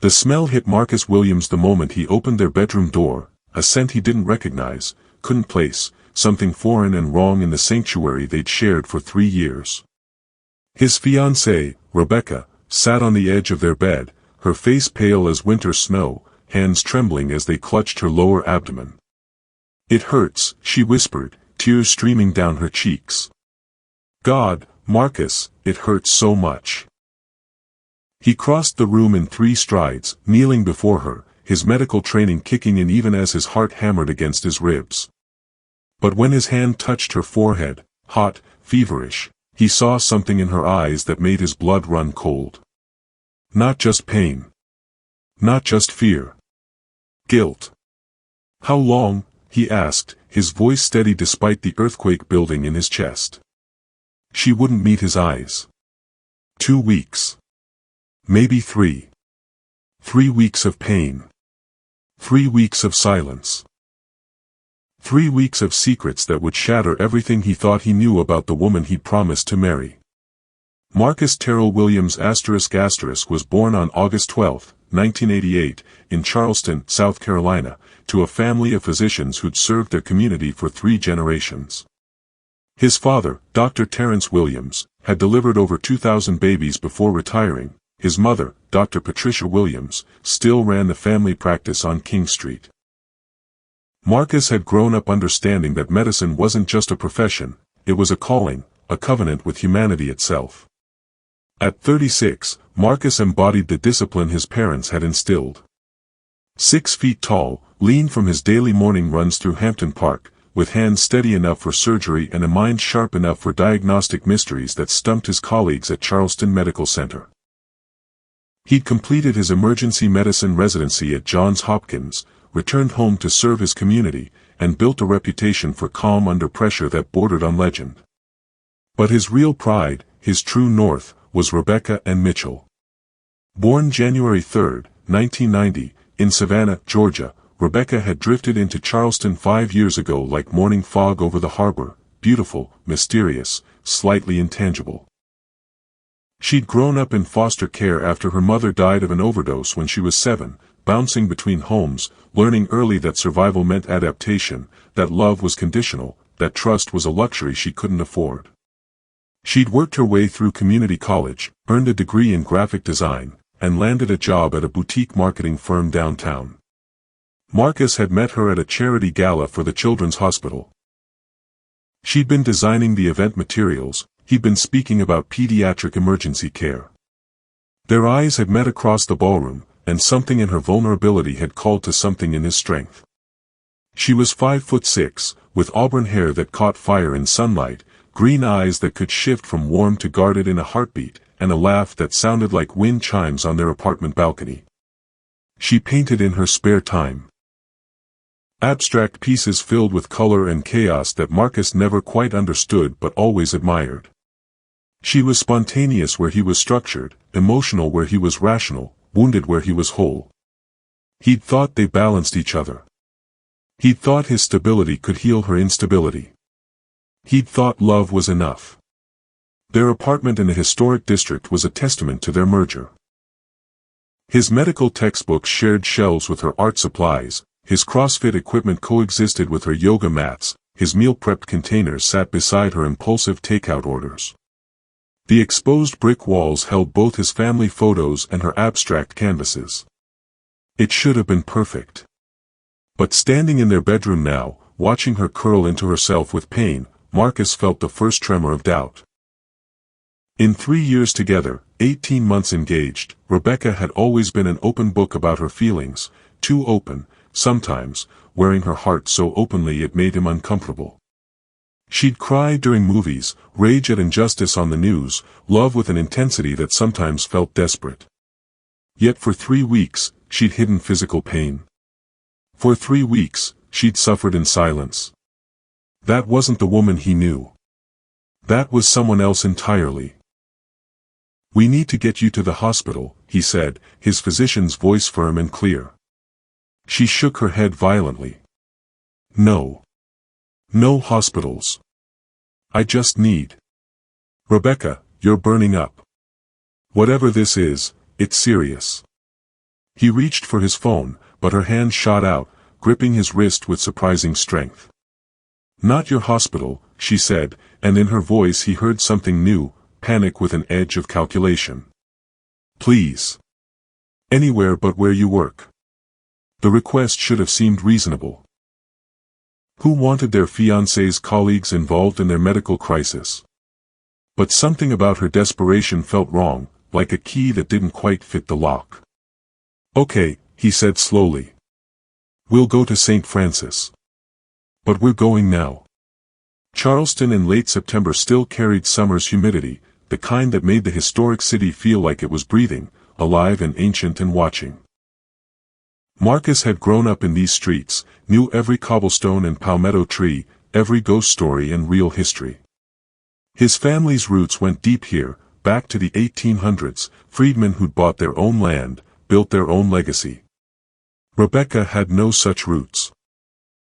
The smell hit Marcus Williams the moment he opened their bedroom door, a scent he didn't recognize, couldn't place, something foreign and wrong in the sanctuary they'd shared for 3 years. His fiancée, Rebecca, sat on the edge of their bed, her face pale as winter snow, hands trembling as they clutched her lower abdomen. "It hurts," she whispered, tears streaming down her cheeks. "God, Marcus, it hurts so much." He crossed the room in 3 strides, kneeling before her, his medical training kicking in even as his heart hammered against his ribs. But when his hand touched her forehead, hot, feverish, he saw something in her eyes that made his blood run cold. Not just pain. Not just fear. Guilt. "How long?" he asked, his voice steady despite the earthquake building in his chest. She wouldn't meet his eyes. 2 weeks. Maybe 3. 3 weeks of pain. 3 weeks of silence. 3 weeks of secrets that would shatter everything he thought he knew about the woman he promised to marry. Marcus Terrell Williams *** was born on August 12, 1988, in Charleston, South Carolina, to a family of physicians who'd served their community for 3 generations. His father, Dr. Terrence Williams, had delivered over 2,000 babies before retiring. His mother, Dr. Patricia Williams, still ran the family practice on King Street. Marcus had grown up understanding that medicine wasn't just a profession, it was a calling, a covenant with humanity itself. At 36, Marcus embodied the discipline his parents had instilled. 6 feet tall, lean from his daily morning runs through Hampton Park, with hands steady enough for surgery and a mind sharp enough for diagnostic mysteries that stumped his colleagues at Charleston Medical Center. He'd completed his emergency medicine residency at Johns Hopkins, returned home to serve his community, and built a reputation for calm under pressure that bordered on legend. But his real pride, his true north, was Rebecca and Mitchell. Born January 3, 1990, in Savannah, Georgia, Rebecca had drifted into Charleston 5 years ago like morning fog over the harbor, beautiful, mysterious, slightly intangible. She'd grown up in foster care after her mother died of an overdose when she was 7, bouncing between homes, learning early that survival meant adaptation, that love was conditional, that trust was a luxury she couldn't afford. She'd worked her way through community college, earned a degree in graphic design, and landed a job at a boutique marketing firm downtown. Marcus had met her at a charity gala for the Children's Hospital. She'd been designing the event materials, he'd been speaking about pediatric emergency care. Their eyes had met across the ballroom, and something in her vulnerability had called to something in his strength. She was 5'6", with auburn hair that caught fire in sunlight, green eyes that could shift from warm to guarded in a heartbeat, and a laugh that sounded like wind chimes on their apartment balcony. She painted in her spare time. Abstract pieces filled with color and chaos that Marcus never quite understood but always admired. She was spontaneous where he was structured, emotional where he was rational, wounded where he was whole. He'd thought they balanced each other. He'd thought his stability could heal her instability. He'd thought love was enough. Their apartment in a historic district was a testament to their merger. His medical textbooks shared shelves with her art supplies, his CrossFit equipment coexisted with her yoga mats, his meal-prepped containers sat beside her impulsive takeout orders. The exposed brick walls held both his family photos and her abstract canvases. It should have been perfect. But standing in their bedroom now, watching her curl into herself with pain, Marcus felt the first tremor of doubt. In 3 years together, 18 months engaged, Rebecca had always been an open book about her feelings, too open, sometimes, wearing her heart so openly it made him uncomfortable. She'd cry during movies, rage at injustice on the news, love with an intensity that sometimes felt desperate. Yet for 3 weeks, she'd hidden physical pain. For 3 weeks, she'd suffered in silence. That wasn't the woman he knew. That was someone else entirely. "We need to get you to the hospital," he said, his physician's voice firm and clear. She shook her head violently. "No. No hospitals. I just need." "Rebecca, you're burning up. Whatever this is, it's serious." He reached for his phone, but her hand shot out, gripping his wrist with surprising strength. "Not your hospital," she said, and in her voice he heard something new, panic with an edge of calculation. "Please. Anywhere but where you work." The request should have seemed reasonable. Who wanted their fiancé's colleagues involved in their medical crisis? But something about her desperation felt wrong, like a key that didn't quite fit the lock. "Okay," he said slowly. "We'll go to St. Francis. But we're going now." Charleston in late September still carried summer's humidity, the kind that made the historic city feel like it was breathing, alive and ancient and watching. Marcus had grown up in these streets, knew every cobblestone and palmetto tree, every ghost story and real history. His family's roots went deep here, back to the 1800s, freedmen who'd bought their own land, built their own legacy. Rebecca had no such roots.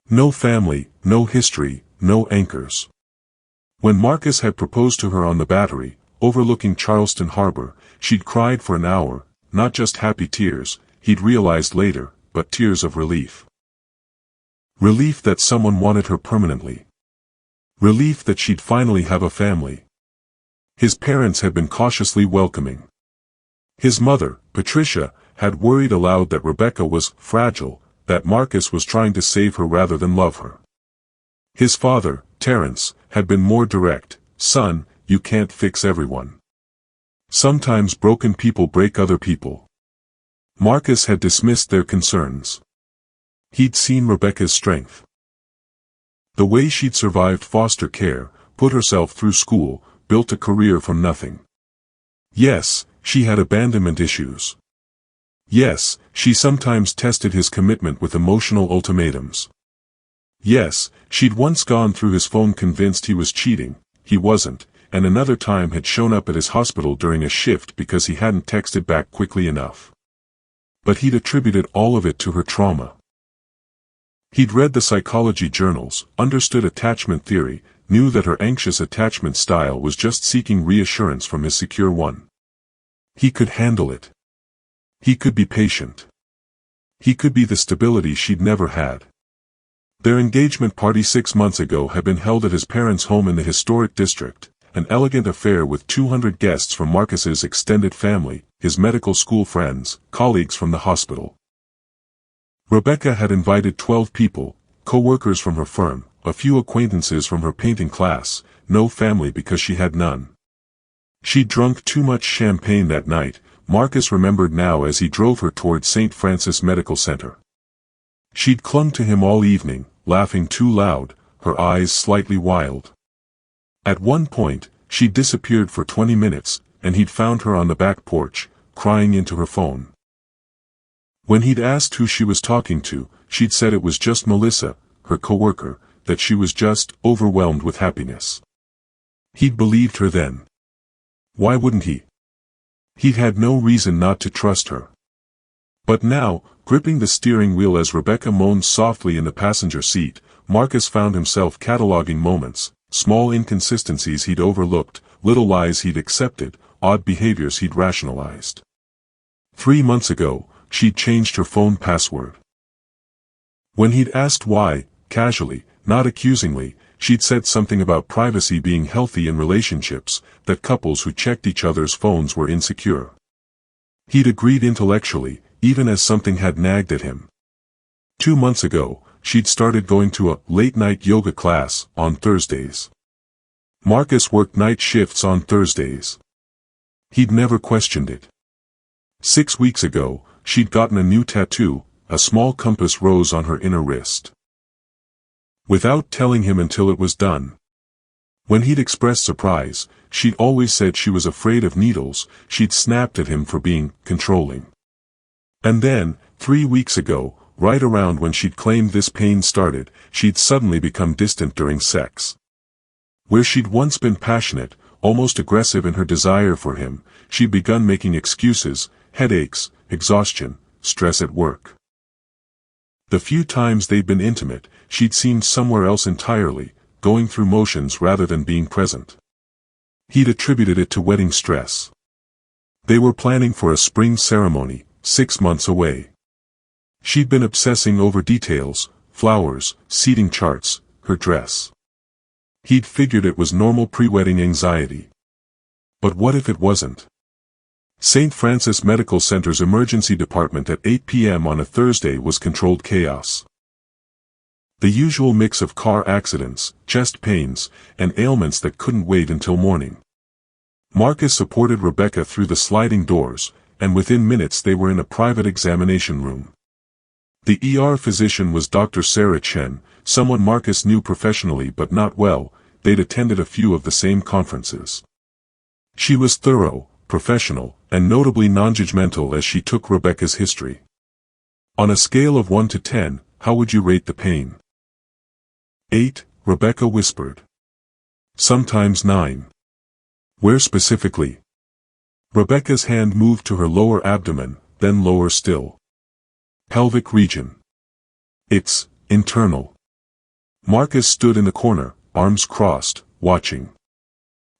No family, no history, no anchors. When Marcus had proposed to her on the Battery, overlooking Charleston Harbor, she'd cried for an hour, not just happy tears, he'd realized later, but tears of relief. Relief that someone wanted her permanently. Relief that she'd finally have a family. His parents had been cautiously welcoming. His mother, Patricia, had worried aloud that Rebecca was fragile, that Marcus was trying to save her rather than love her. His father, Terence, had been more direct. "Son, you can't fix everyone. Sometimes broken people break other people." Marcus had dismissed their concerns. He'd seen Rebecca's strength. The way she'd survived foster care, put herself through school, built a career from nothing. Yes, she had abandonment issues. Yes, she sometimes tested his commitment with emotional ultimatums. Yes, she'd once gone through his phone convinced he was cheating, he wasn't, and another time had shown up at his hospital during a shift because he hadn't texted back quickly enough. But he'd attributed all of it to her trauma. He'd read the psychology journals, understood attachment theory, knew that her anxious attachment style was just seeking reassurance from his secure one. He could handle it. He could be patient. He could be the stability she'd never had. Their engagement party 6 months ago had been held at his parents' home in the historic district, an elegant affair with 200 guests from Marcus's extended family, his medical school friends, colleagues from the hospital. Rebecca had invited 12 people, co-workers from her firm, a few acquaintances from her painting class, no family because she had none. She'd drunk too much champagne that night, Marcus remembered now as he drove her toward St. Francis Medical Center. She'd clung to him all evening, laughing too loud, her eyes slightly wild. At one point, she'd disappeared for 20 minutes, and he'd found her on the back porch, crying into her phone. When he'd asked who she was talking to, she'd said it was just Melissa, her coworker, that she was just overwhelmed with happiness. He'd believed her then. Why wouldn't he? He'd had no reason not to trust her. But now, gripping the steering wheel as Rebecca moaned softly in the passenger seat, Marcus found himself cataloging moments, small inconsistencies he'd overlooked, little lies he'd accepted, odd behaviors he'd rationalized. 3 months ago, she'd changed her phone password. When he'd asked why, casually, not accusingly, she'd said something about privacy being healthy in relationships, that couples who checked each other's phones were insecure. He'd agreed intellectually, even as something had nagged at him. 2 months ago, she'd started going to a late-night yoga class on Thursdays. Marcus worked night shifts on Thursdays. He'd never questioned it. 6 weeks ago, she'd gotten a new tattoo, a small compass rose on her inner wrist. Without telling him until it was done. When he'd expressed surprise, she'd always said she was afraid of needles, she'd snapped at him for being controlling. And then, 3 weeks ago, right around when she'd claimed this pain started, she'd suddenly become distant during sex. Where she'd once been passionate, almost aggressive in her desire for him, she'd begun making excuses, headaches, exhaustion, stress at work. The few times they'd been intimate, she'd seemed somewhere else entirely, going through motions rather than being present. He'd attributed it to wedding stress. They were planning for a spring ceremony, 6 months away. She'd been obsessing over details, flowers, seating charts, her dress. He'd figured it was normal pre-wedding anxiety. But what if it wasn't? St. Francis Medical Center's emergency department at 8 p.m. on a Thursday was controlled chaos. The usual mix of car accidents, chest pains, and ailments that couldn't wait until morning. Marcus supported Rebecca through the sliding doors, and within minutes they were in a private examination room. The ER physician was Dr. Sarah Chen, someone Marcus knew professionally but not well. They'd attended a few of the same conferences. She was thorough, professional, and notably non-judgmental as she took Rebecca's history. On a scale of 1 to 10, how would you rate the pain? 8, Rebecca whispered. Sometimes 9. Where specifically? Rebecca's hand moved to her lower abdomen, then lower still. Pelvic region. It's internal. Marcus stood in the corner, arms crossed, watching.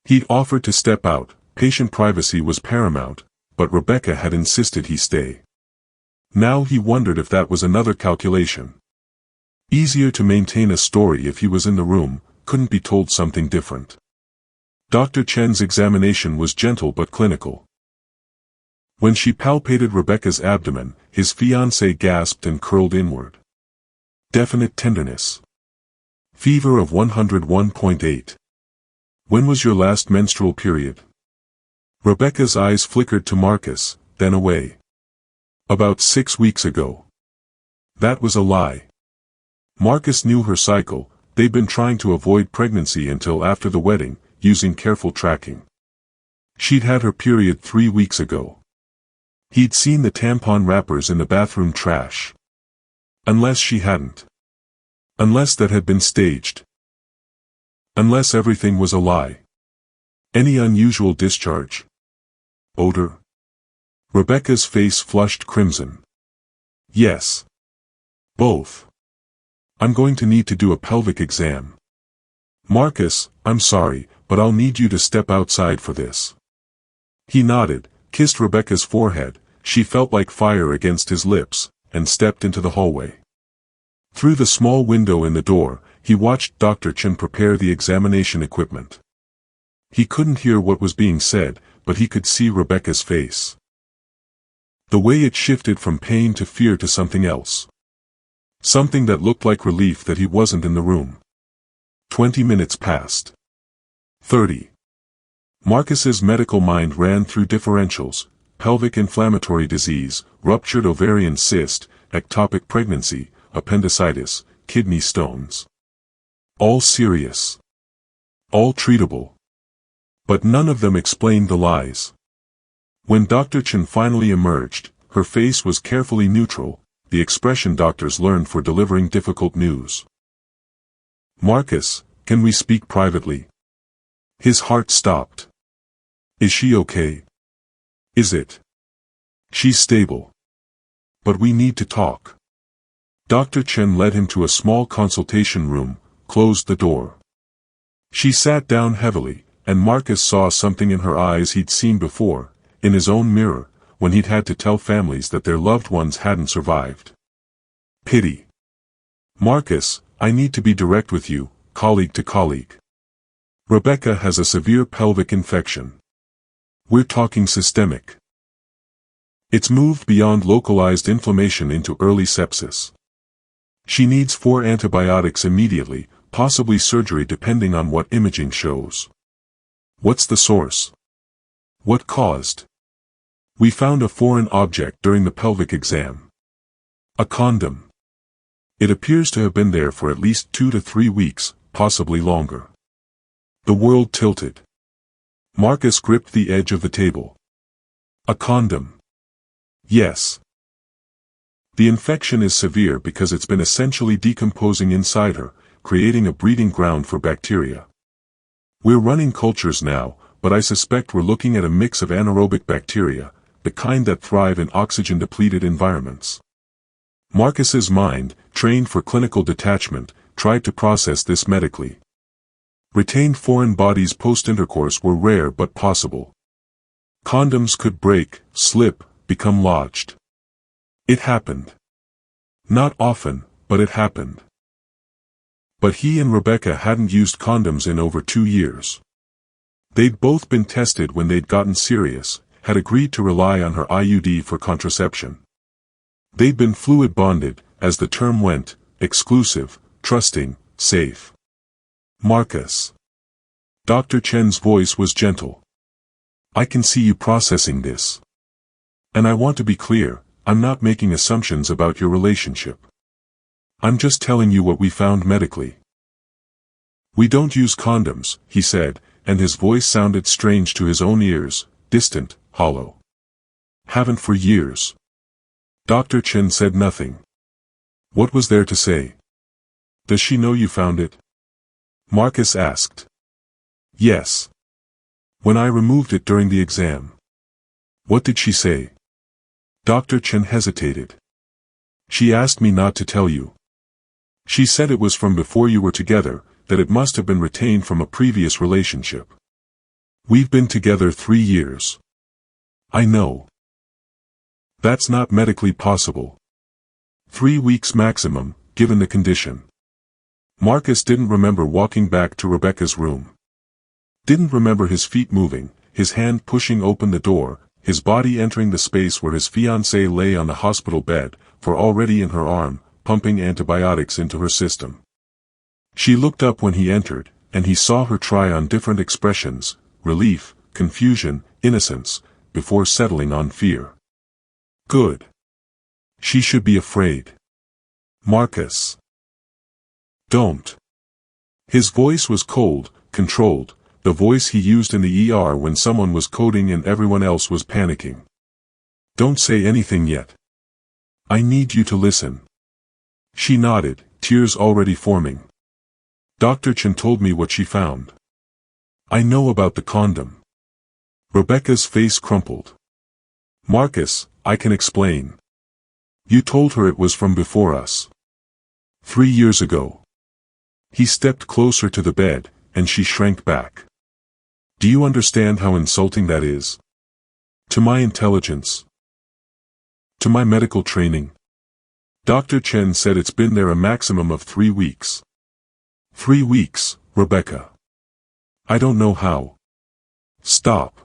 He'd offered to step out, patient privacy was paramount, but Rebecca had insisted he stay. Now he wondered if that was another calculation. Easier to maintain a story if he was in the room, couldn't be told something different. Dr. Chen's examination was gentle but clinical. When she palpated Rebecca's abdomen, his fiancée gasped and curled inward. Definite tenderness. Fever of 101.8. When was your last menstrual period? Rebecca's eyes flickered to Marcus, then away. About 6 weeks ago. That was a lie. Marcus knew her cycle. They'd been trying to avoid pregnancy until after the wedding, using careful tracking. She'd had her period 3 weeks ago. He'd seen the tampon wrappers in the bathroom trash. Unless she hadn't. Unless that had been staged. Unless everything was a lie. Any unusual discharge? Odor? Rebecca's face flushed crimson. Yes. Both. I'm going to need to do a pelvic exam. Marcus, I'm sorry, but I'll need you to step outside for this. He nodded, kissed Rebecca's forehead, she felt like fire against his lips, and stepped into the hallway. Through the small window in the door, he watched Dr. Chen prepare the examination equipment. He couldn't hear what was being said, but he could see Rebecca's face. The way it shifted from pain to fear to something else. Something that looked like relief that he wasn't in the room. 20 minutes passed. 30. Marcus's medical mind ran through differentials: pelvic inflammatory disease, ruptured ovarian cyst, ectopic pregnancy, appendicitis, kidney stones. All serious. All treatable. But none of them explained the lies. When Dr. Chen finally emerged, her face was carefully neutral, the expression doctors learned for delivering difficult news. Marcus, can we speak privately? His heart stopped. Is she okay? Is it? She's stable. But we need to talk. Dr. Chen led him to a small consultation room, closed the door. She sat down heavily, and Marcus saw something in her eyes he'd seen before, in his own mirror, when he'd had to tell families that their loved ones hadn't survived. Pity. Marcus, I need to be direct with you, colleague to colleague. Rebecca has a severe pelvic infection. We're talking systemic. It's moved beyond localized inflammation into early sepsis. She needs 4 antibiotics immediately, possibly surgery depending on what imaging shows. What's the source? What caused? We found a foreign object during the pelvic exam. A condom. It appears to have been there for at least 2 to 3 weeks, possibly longer. The world tilted. Marcus gripped the edge of the table. A condom. Yes. The infection is severe because it's been essentially decomposing inside her, creating a breeding ground for bacteria. We're running cultures now, but I suspect we're looking at a mix of anaerobic bacteria, the kind that thrive in oxygen-depleted environments. Marcus's mind, trained for clinical detachment, tried to process this medically. Retained foreign bodies post-intercourse were rare but possible. Condoms could break, slip, become lodged. It happened. Not often, but it happened. But he and Rebecca hadn't used condoms in over 2 years. They'd both been tested when they'd gotten serious, had agreed to rely on her IUD for contraception. They'd been fluid bonded, as the term went, exclusive, trusting, safe. Marcus. Dr. Chen's voice was gentle. I can see you processing this. And I want to be clear, I'm not making assumptions about your relationship. I'm just telling you what we found medically. We don't use condoms, he said, and his voice sounded strange to his own ears, distant, hollow. Haven't for years. Dr. Chen said nothing. What was there to say? Does she know you found it? Marcus asked. Yes. When I removed it during the exam. What did she say? Dr. Chen hesitated. She asked me not to tell you. She said it was from before you were together, that it must have been retained from a previous relationship. We've been together 3 years. I know. That's not medically possible. 3 weeks maximum, given the condition. Marcus didn't remember walking back to Rebecca's room. Didn't remember his feet moving, his hand pushing open the door, his body entering the space where his fiancée lay on the hospital bed, for already in her arm, pumping antibiotics into her system. She looked up when he entered, and he saw her try on different expressions, relief, confusion, innocence, before settling on fear. Good. She should be afraid. Marcus. Don't. His voice was cold, controlled, the voice he used in the ER when someone was coding and everyone else was panicking. Don't say anything yet. I need you to listen. She nodded, tears already forming. Dr. Chen told me what she found. I know about the condom. Rebecca's face crumpled. Marcus, I can explain. You told her it was from before us. 3 years ago. He stepped closer to the bed, and she shrank back. Do you understand how insulting that is? To my intelligence. To my medical training. Dr. Chen said it's been there a maximum of 3 weeks. 3 weeks, Rebecca. I don't know how. Stop.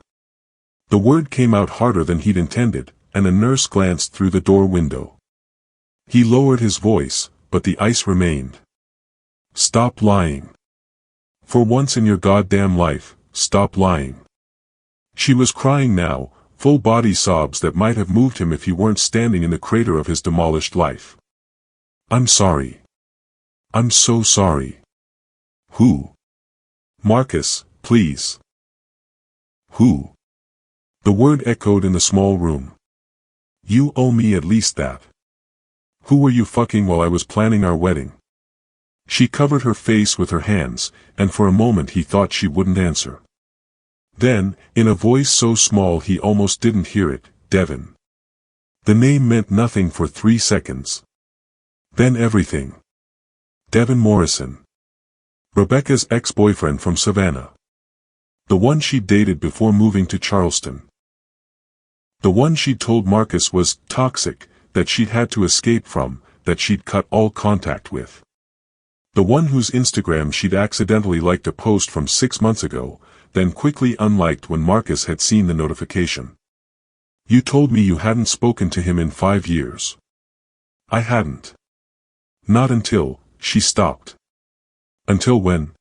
The word came out harder than he'd intended, and a nurse glanced through the door window. He lowered his voice, but the ice remained. Stop lying. For once in your goddamn life, stop lying. She was crying now, full-body sobs that might have moved him if he weren't standing in the crater of his demolished life. I'm sorry. I'm so sorry. Who? Marcus, please. Who? The word echoed in the small room. You owe me at least that. Who were you fucking while I was planning our wedding? She covered her face with her hands, and for a moment he thought she wouldn't answer. Then, in a voice so small he almost didn't hear it, Devin. The name meant nothing for 3 seconds. Then everything. Devin Morrison. Rebecca's ex-boyfriend from Savannah. The one she'd dated before moving to Charleston. The one she'd told Marcus was toxic, that she'd had to escape from, that she'd cut all contact with. The one whose Instagram she'd accidentally liked a post from 6 months ago, then quickly unliked when Marcus had seen the notification. You told me you hadn't spoken to him in 5 years. I hadn't. Not until, she stopped. Until when?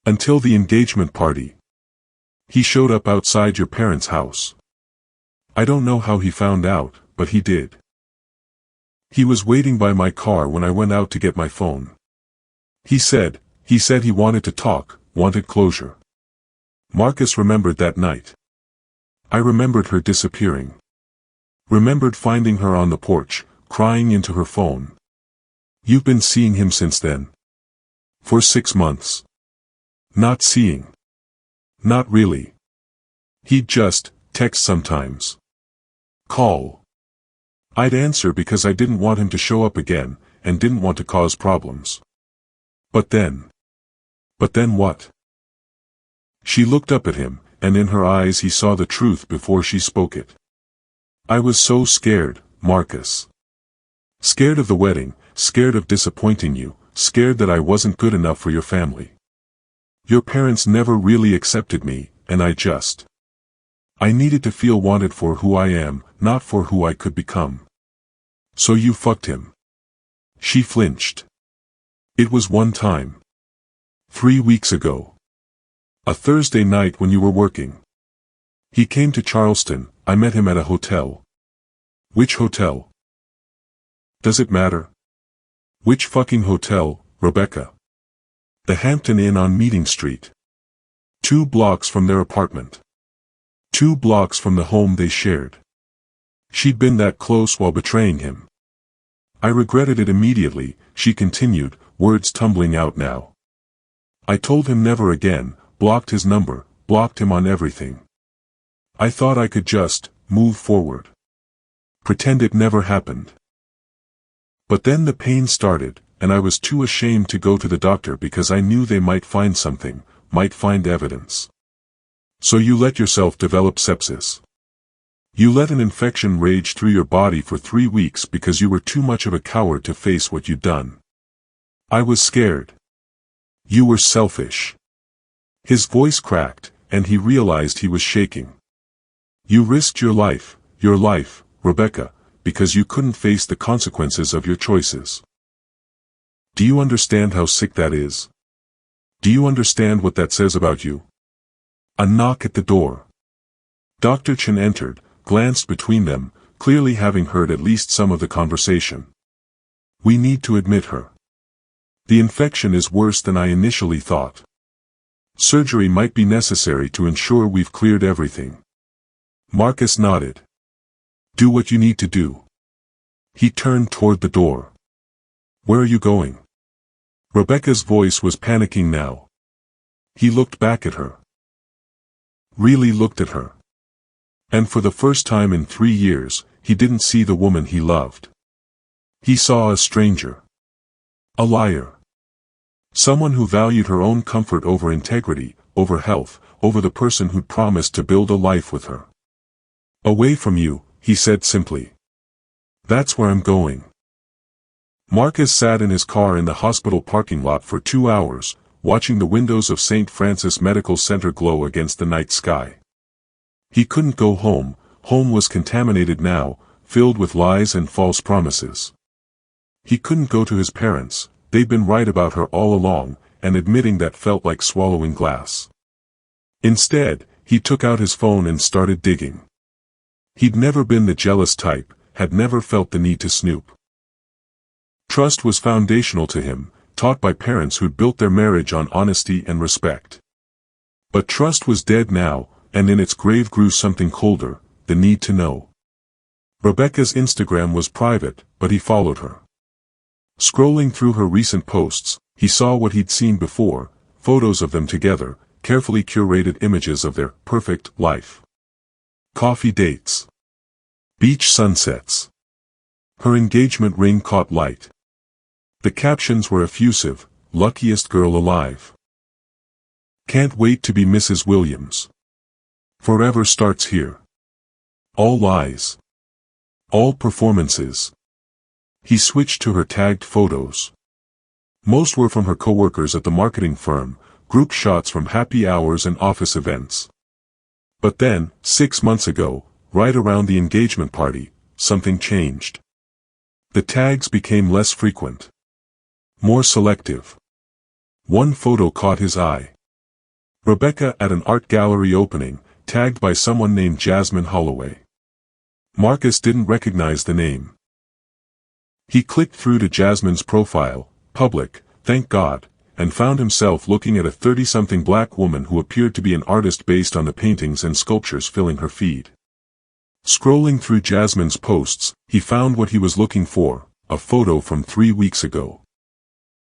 Until the engagement party. He showed up outside your parents' house. I don't know how he found out, but he did. He was waiting by my car when I went out to get my phone. He said he wanted to talk, wanted closure. Marcus remembered that night. I remembered her disappearing. Remembered finding her on the porch, crying into her phone. You've been seeing him since then? For 6 months. Not seeing. Not really. He'd just text sometimes. Call. I'd answer because I didn't want him to show up again, and didn't want to cause problems. But then what? She looked up at him, and in her eyes he saw the truth before she spoke it. I was so scared, Marcus. Scared of the wedding, scared of disappointing you, scared that I wasn't good enough for your family. Your parents never really accepted me, and I needed to feel wanted for who I am, not for who I could become. So you fucked him. She flinched. It was one time. 3 weeks ago. A Thursday night when you were working. He came to Charleston, I met him at a hotel. Which hotel? Does it matter? Which fucking hotel, Rebecca? The Hampton Inn on Meeting Street. 2 blocks from their apartment. 2 blocks from the home they shared. She'd been that close while betraying him. I regretted it immediately, she continued, words tumbling out now. I told him never again, blocked his number, blocked him on everything. I thought I could just move forward. Pretend it never happened. But then the pain started, and I was too ashamed to go to the doctor because I knew they might find something, might find evidence. So you let yourself develop sepsis. You let an infection rage through your body for 3 weeks because you were too much of a coward to face what you'd done. I was scared. You were selfish. His voice cracked, and he realized he was shaking. You risked your life, Rebecca, because you couldn't face the consequences of your choices. Do you understand how sick that is? Do you understand what that says about you? A knock at the door. Dr. Chen entered, glanced between them, clearly having heard at least some of the conversation. We need to admit her. The infection is worse than I initially thought. Surgery might be necessary to ensure we've cleared everything. Marcus nodded. Do what you need to do. He turned toward the door. Where are you going? Rebecca's voice was panicking now. He looked back at her. Really looked at her. And for the first time in 3 years, he didn't see the woman he loved. He saw a stranger. A liar. Someone who valued her own comfort over integrity, over health, over the person who'd promised to build a life with her. Away from you, he said simply. That's where I'm going. Marcus sat in his car in the hospital parking lot for 2 hours, watching the windows of St. Francis Medical Center glow against the night sky. He couldn't go home, home was contaminated now, filled with lies and false promises. He couldn't go to his parents, they'd been right about her all along, and admitting that felt like swallowing glass. Instead, he took out his phone and started digging. He'd never been the jealous type, had never felt the need to snoop. Trust was foundational to him, taught by parents who'd built their marriage on honesty and respect. But trust was dead now, and in its grave grew something colder, the need to know. Rebecca's Instagram was private, but he followed her. Scrolling through her recent posts, he saw what he'd seen before, photos of them together, carefully curated images of their perfect life. Coffee dates. Beach sunsets. Her engagement ring caught light. The captions were effusive, luckiest girl alive. Can't wait to be Mrs. Williams. Forever starts here. All lies. All performances. He switched to her tagged photos. Most were from her coworkers at the marketing firm, group shots from happy hours and office events. But then, 6 months ago, right around the engagement party, something changed. The tags became less frequent. More selective. One photo caught his eye. Rebecca at an art gallery opening, tagged by someone named Jasmine Holloway. Marcus didn't recognize the name. He clicked through to Jasmine's profile, public, thank God, and found himself looking at a 30-something black woman who appeared to be an artist based on the paintings and sculptures filling her feed. Scrolling through Jasmine's posts, he found what he was looking for, a photo from 3 weeks ago.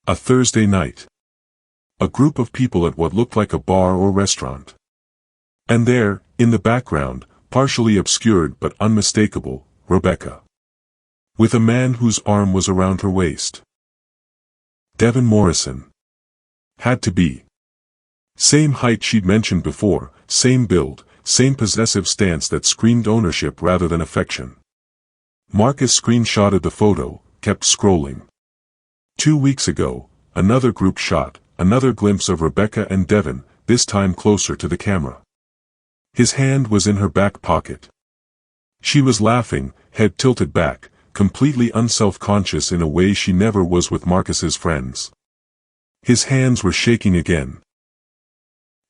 A Thursday night. A group of people at what looked like a bar or restaurant. And there, in the background, partially obscured but unmistakable, Rebecca. With a man whose arm was around her waist. Devin Morrison. Had to be. Same height she'd mentioned before, same build, same possessive stance that screamed ownership rather than affection. Marcus screenshotted the photo, kept scrolling. 2 weeks ago, another group shot, another glimpse of Rebecca and Devon, this time closer to the camera. His hand was in her back pocket. She was laughing, head tilted back, completely unself-conscious in a way she never was with Marcus's friends. His hands were shaking again.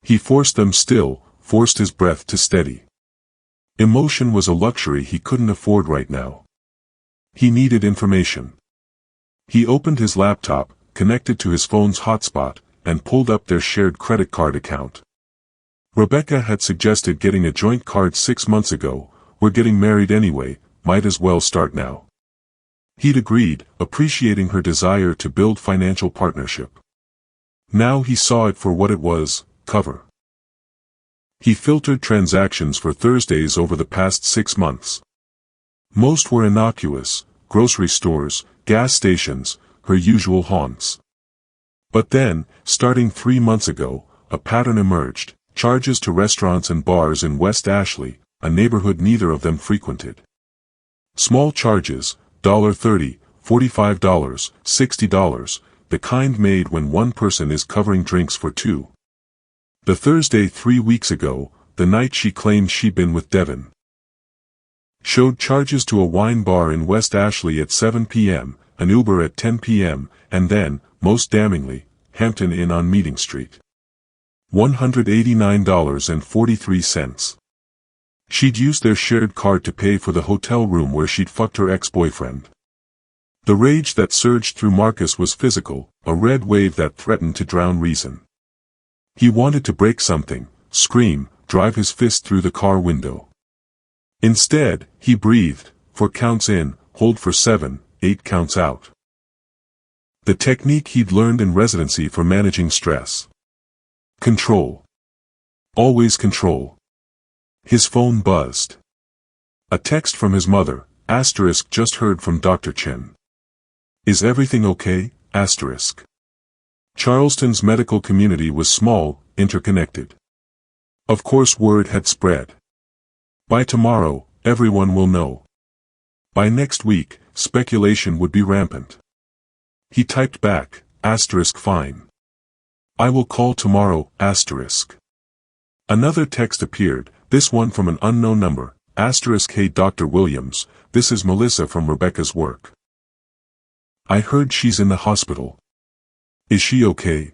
He forced them still, forced his breath to steady. Emotion was a luxury he couldn't afford right now. He needed information. He opened his laptop, connected to his phone's hotspot, and pulled up their shared credit card account. Rebecca had suggested getting a joint card 6 months ago. We're getting married anyway, might as well start now. He'd agreed, appreciating her desire to build financial partnership. Now he saw it for what it was, cover. He filtered transactions for Thursdays over the past 6 months. Most were innocuous, grocery stores, gas stations, her usual haunts. But then, starting 3 months ago, a pattern emerged, charges to restaurants and bars in West Ashley, a neighborhood neither of them frequented. Small charges, $30, $45, $60, the kind made when one person is covering drinks for two. The Thursday 3 weeks ago, the night she claimed she'd been with Devon, showed charges to a wine bar in West Ashley at 7 p.m., an Uber at 10 p.m., and then, most damningly, Hampton Inn on Meeting Street. $189.43. She'd used their shared card to pay for the hotel room where she'd fucked her ex-boyfriend. The rage that surged through Marcus was physical, a red wave that threatened to drown reason. He wanted to break something, scream, drive his fist through the car window. Instead, he breathed, 4 counts in, hold for 7, 8 counts out. The technique he'd learned in residency for managing stress. Control. Always control. His phone buzzed. A text from his mother, *, just heard from Dr. Chen. Is everything okay, *. Charleston's medical community was small, interconnected. Of course word had spread. By tomorrow, everyone will know. By next week, speculation would be rampant. He typed back, * fine. I will call tomorrow, *. Another text appeared, this one from an unknown number, * Hey Dr. Williams, this is Melissa from Rebecca's work. I heard she's in the hospital. Is she okay?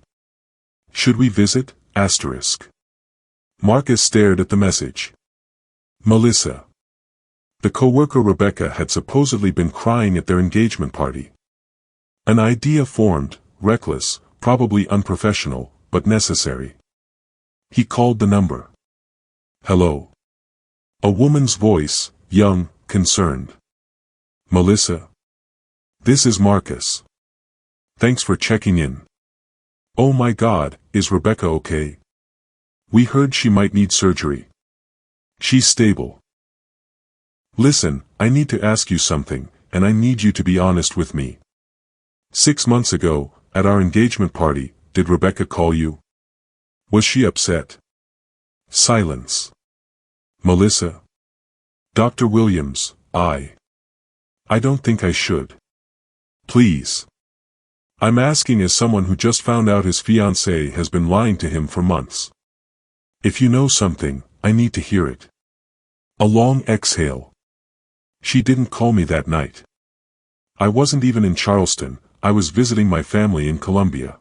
Should we visit, *. Marcus stared at the message. Melissa. The coworker Rebecca had supposedly been crying at their engagement party. An idea formed, reckless, probably unprofessional, but necessary. He called the number. Hello. A woman's voice, young, concerned. Melissa. This is Marcus. Thanks for checking in. Oh my God, is Rebecca okay? We heard she might need surgery. She's stable. Listen, I need to ask you something, and I need you to be honest with me. 6 months ago, at our engagement party, did Rebecca call you? Was she upset? Silence. Melissa. Dr. Williams, I don't think I should. Please. I'm asking as someone who just found out his fiancée has been lying to him for months. If you know something, I need to hear it. A long exhale. She didn't call me that night. I wasn't even in Charleston, I was visiting my family in Columbia.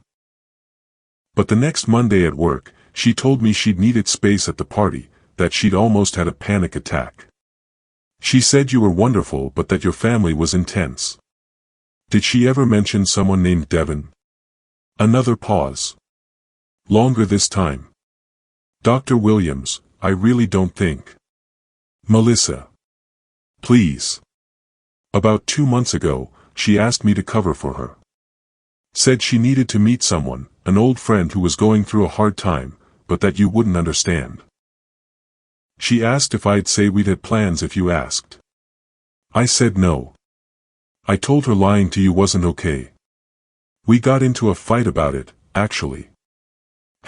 But the next Monday at work, she told me she'd needed space at the party, that she'd almost had a panic attack. She said you were wonderful but that your family was intense. Did she ever mention someone named Devon? Another pause. Longer this time. Dr. Williams, I really don't think. Melissa. Please. About 2 months ago, she asked me to cover for her. Said she needed to meet someone, an old friend who was going through a hard time, but that you wouldn't understand. She asked if I'd say we'd had plans if you asked. I said no. I told her lying to you wasn't okay. We got into a fight about it, actually.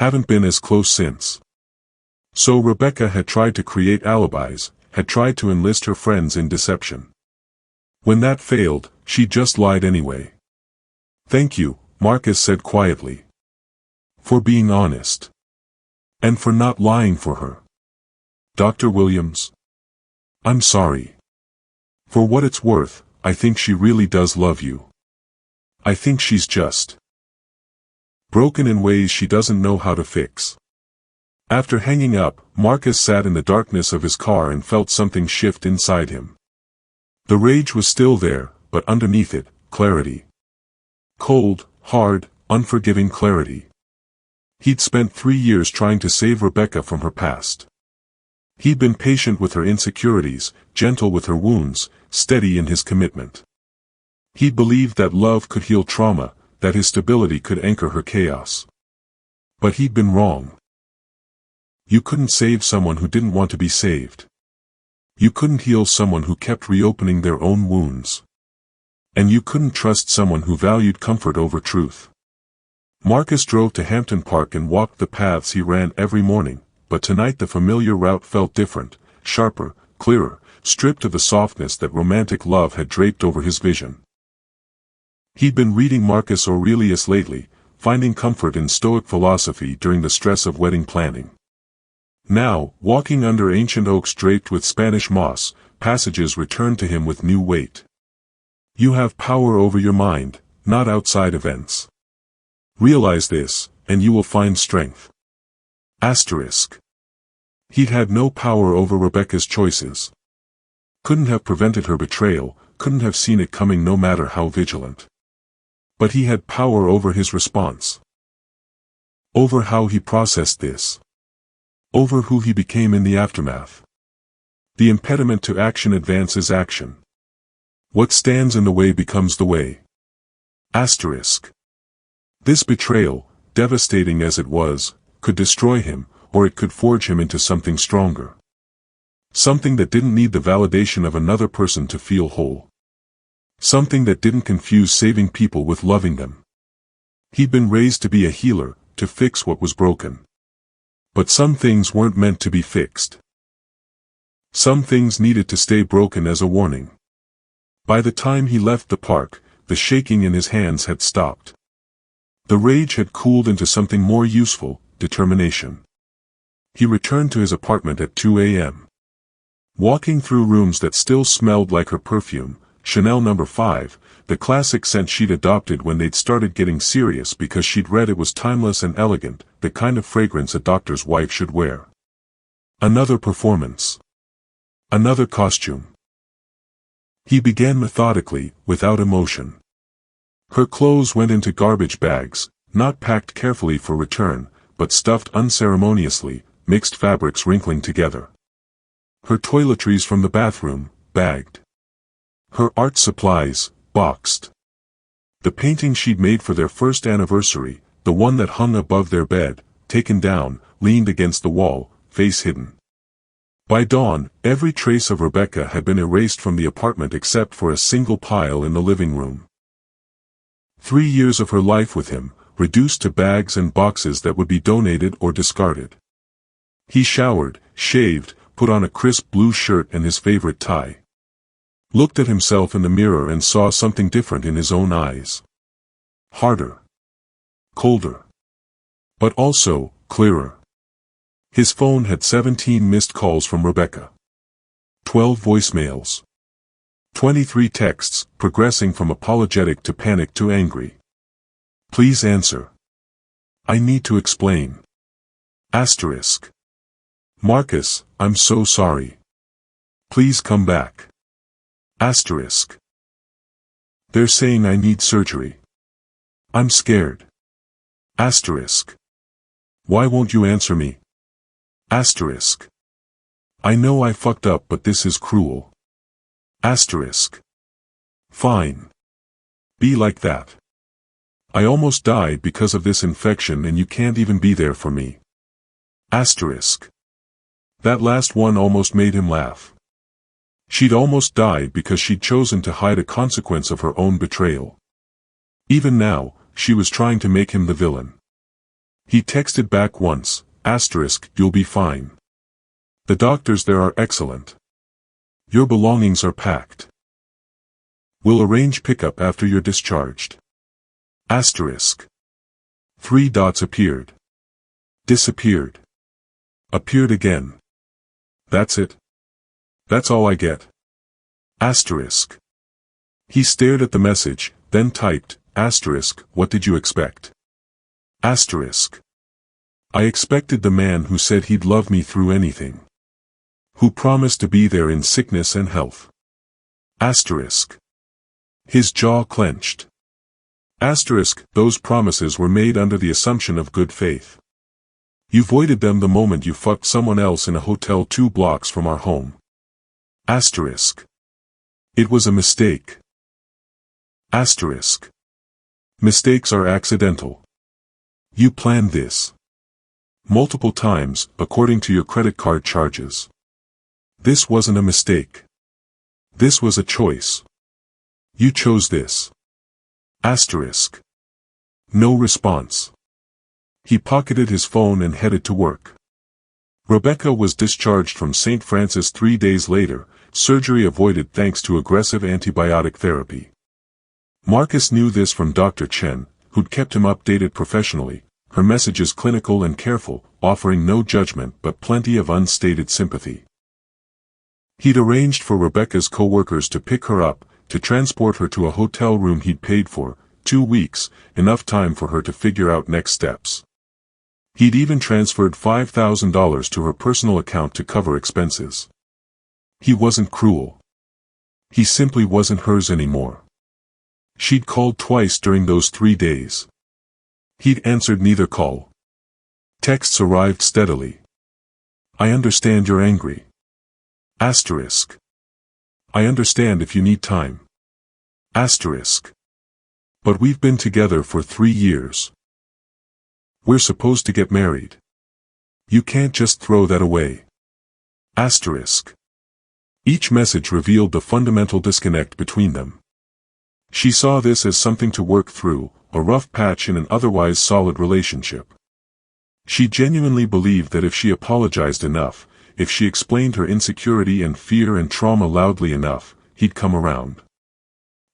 Haven't been as close since. So Rebecca had tried to create alibis, had tried to enlist her friends in deception. When that failed, she just lied anyway. Thank you, Marcus said quietly. For being honest. And for not lying for her. Dr. Williams? I'm sorry. For what it's worth, I think she really does love you. I think she's just broken in ways she doesn't know how to fix. After hanging up, Marcus sat in the darkness of his car and felt something shift inside him. The rage was still there, but underneath it, clarity. Cold, hard, unforgiving clarity. He'd spent 3 years trying to save Rebecca from her past. He'd been patient with her insecurities, gentle with her wounds, steady in his commitment. He believed that love could heal trauma, that his stability could anchor her chaos. But he'd been wrong. You couldn't save someone who didn't want to be saved. You couldn't heal someone who kept reopening their own wounds. And you couldn't trust someone who valued comfort over truth. Marcus drove to Hampton Park and walked the paths he ran every morning, but tonight the familiar route felt different, sharper, clearer, stripped of the softness that romantic love had draped over his vision. He'd been reading Marcus Aurelius lately, finding comfort in Stoic philosophy during the stress of wedding planning. Now, walking under ancient oaks draped with Spanish moss, passages returned to him with new weight. You have power over your mind, not outside events. Realize this, and you will find strength. Asterisk. He'd had no power over Rebecca's choices. Couldn't have prevented her betrayal, couldn't have seen it coming no matter how vigilant. But he had power over his response. Over how he processed this. Over who he became in the aftermath. The impediment to action advances action. What stands in the way becomes the way. Asterisk. This betrayal, devastating as it was, could destroy him, or it could forge him into something stronger. Something that didn't need the validation of another person to feel whole. Something that didn't confuse saving people with loving them. He'd been raised to be a healer, to fix what was broken. But some things weren't meant to be fixed. Some things needed to stay broken as a warning. By the time he left the park, the shaking in his hands had stopped. The rage had cooled into something more useful, determination. He returned to his apartment at 2 a.m. Walking through rooms that still smelled like her perfume, Chanel No. 5, the classic scent she'd adopted when they'd started getting serious because she'd read it was timeless and elegant, the kind of fragrance a doctor's wife should wear. Another performance. Another costume. He began methodically, without emotion. Her clothes went into garbage bags, not packed carefully for return, but stuffed unceremoniously, mixed fabrics wrinkling together. Her toiletries from the bathroom, bagged. Her art supplies, boxed. The painting she'd made for their first anniversary, the one that hung above their bed, taken down, leaned against the wall, face hidden. By dawn, every trace of Rebecca had been erased from the apartment except for a single pile in the living room. 3 years of her life with him, reduced to bags and boxes that would be donated or discarded. He showered, shaved, put on a crisp blue shirt and his favorite tie. Looked at himself in the mirror and saw something different in his own eyes. Harder. Colder. But also, clearer. His phone had 17 missed calls from Rebecca. 12 voicemails. 23 texts, progressing from apologetic to panic to angry. Please answer. I need to explain. Asterisk. Marcus, I'm so sorry. Please come back. Asterisk. They're saying I need surgery. I'm scared. Asterisk. Why won't you answer me? Asterisk. I know I fucked up, but this is cruel. Asterisk. Fine. Be like that. I almost died because of this infection and you can't even be there for me. Asterisk. That last one almost made him laugh. She'd almost died because she'd chosen to hide a consequence of her own betrayal. Even now, she was trying to make him the villain. He texted back once, asterisk, you'll be fine. The doctors there are excellent. Your belongings are packed. We'll arrange pickup after you're discharged. Asterisk. 3 dots appeared. Disappeared. Appeared again. That's it. That's all I get. Asterisk. He stared at the message, then typed, asterisk, what did you expect? Asterisk. I expected the man who said he'd love me through anything. Who promised to be there in sickness and health. Asterisk. His jaw clenched. Asterisk, those promises were made under the assumption of good faith. You voided them the moment you fucked someone else in a hotel 2 blocks from our home. Asterisk. It was a mistake. Asterisk. Mistakes are accidental. You planned this. Multiple times, according to your credit card charges. This wasn't a mistake. This was a choice. You chose this. Asterisk. No response. He pocketed his phone and headed to work. Rebecca was discharged from St. Francis 3 days later, surgery avoided thanks to aggressive antibiotic therapy. Marcus knew this from Dr. Chen, who'd kept him updated professionally, her messages clinical and careful, offering no judgment but plenty of unstated sympathy. He'd arranged for Rebecca's co-workers to pick her up, to transport her to a hotel room he'd paid for, 2 weeks, enough time for her to figure out next steps. He'd even transferred $5,000 to her personal account to cover expenses. He wasn't cruel. He simply wasn't hers anymore. She'd called twice during those 3 days. He'd answered neither call. Texts arrived steadily. I understand you're angry. Asterisk. I understand if you need time. Asterisk. But we've been together for 3 years. We're supposed to get married. You can't just throw that away. Asterisk. Each message revealed the fundamental disconnect between them. She saw this as something to work through, a rough patch in an otherwise solid relationship. She genuinely believed that if she apologized enough, if she explained her insecurity and fear and trauma loudly enough, he'd come around.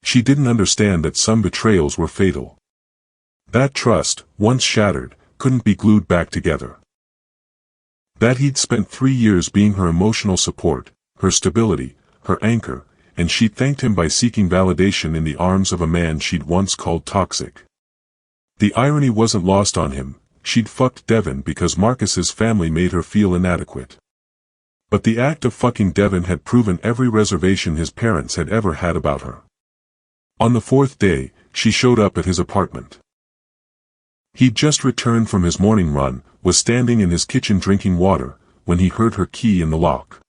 She didn't understand that some betrayals were fatal. That trust, once shattered, couldn't be glued back together. That he'd spent 3 years being her emotional support, her stability, her anchor, and she'd thanked him by seeking validation in the arms of a man she'd once called toxic. The irony wasn't lost on him, she'd fucked Devin because Marcus's family made her feel inadequate. But the act of fucking Devin had proven every reservation his parents had ever had about her. On the 4th day, she showed up at his apartment. He'd just returned from his morning run, was standing in his kitchen drinking water, when he heard her key in the lock.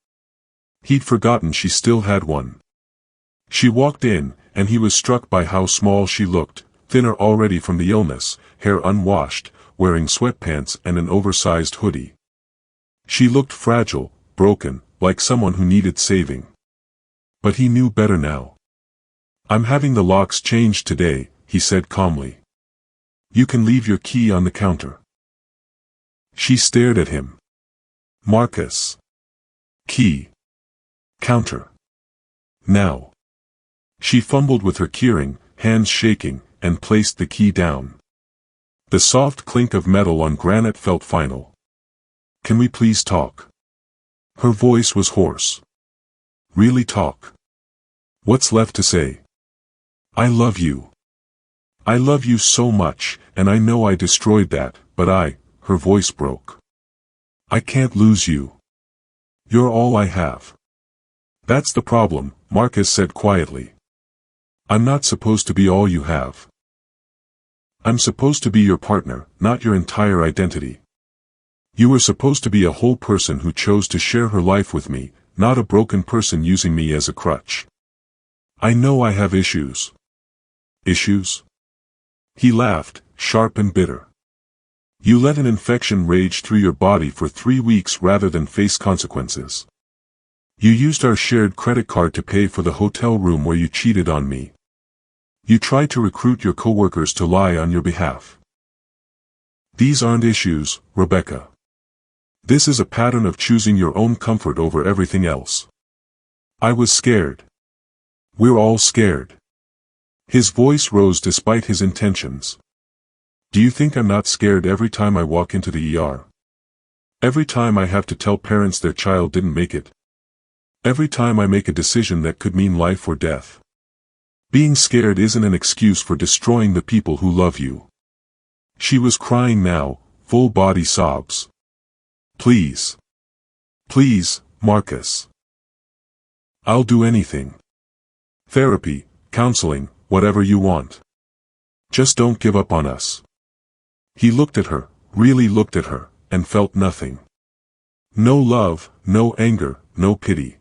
He'd forgotten she still had one. She walked in, and he was struck by how small she looked, thinner already from the illness, hair unwashed, wearing sweatpants and an oversized hoodie. She looked fragile, broken, like someone who needed saving. But he knew better now. I'm having the locks changed today, he said calmly. You can leave your key on the counter. She stared at him. Marcus. Key. Counter. Now. She fumbled with her keyring, hands shaking, and placed the key down. The soft clink of metal on granite felt final. Can we please talk? Her voice was hoarse. Really talk? What's left to say? I love you. I love you so much, and I know I destroyed that, but her voice broke. I can't lose you. You're all I have. That's the problem, Marcus said quietly. I'm not supposed to be all you have. I'm supposed to be your partner, not your entire identity. You were supposed to be a whole person who chose to share her life with me, not a broken person using me as a crutch. I know I have issues. Issues? He laughed, sharp and bitter. You let an infection rage through your body for 3 weeks rather than face consequences. You used our shared credit card to pay for the hotel room where you cheated on me. You tried to recruit your coworkers to lie on your behalf. These aren't issues, Rebecca. This is a pattern of choosing your own comfort over everything else. I was scared. We're all scared. His voice rose despite his intentions. Do you think I'm not scared every time I walk into the ER? Every time I have to tell parents their child didn't make it? Every time I make a decision that could mean life or death? Being scared isn't an excuse for destroying the people who love you. She was crying now, full-body sobs. Please. Please, Marcus. I'll do anything. Therapy, counseling, whatever you want. Just don't give up on us. He looked at her, really looked at her, and felt nothing. No love, no anger, no pity.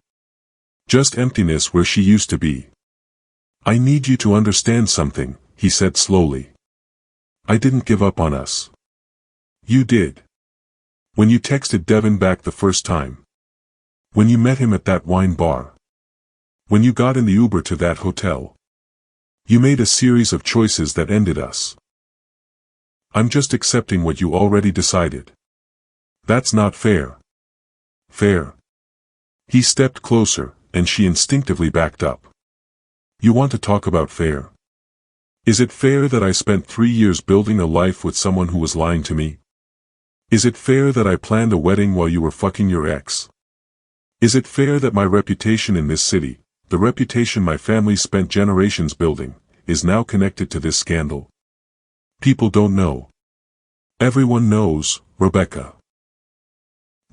Just emptiness where she used to be. I need you to understand something, he said slowly. I didn't give up on us. You did. When you texted Devin back the first time. When you met him at that wine bar. When you got in the Uber to that hotel. You made a series of choices that ended us. I'm just accepting what you already decided. That's not fair. Fair. He stepped closer, and she instinctively backed up. You want to talk about fair? Is it fair that I spent 3 years building a life with someone who was lying to me? Is it fair that I planned a wedding while you were fucking your ex? Is it fair that my reputation in this city, the reputation my family spent generations building, is now connected to this scandal? People don't know. Everyone knows, Rebecca.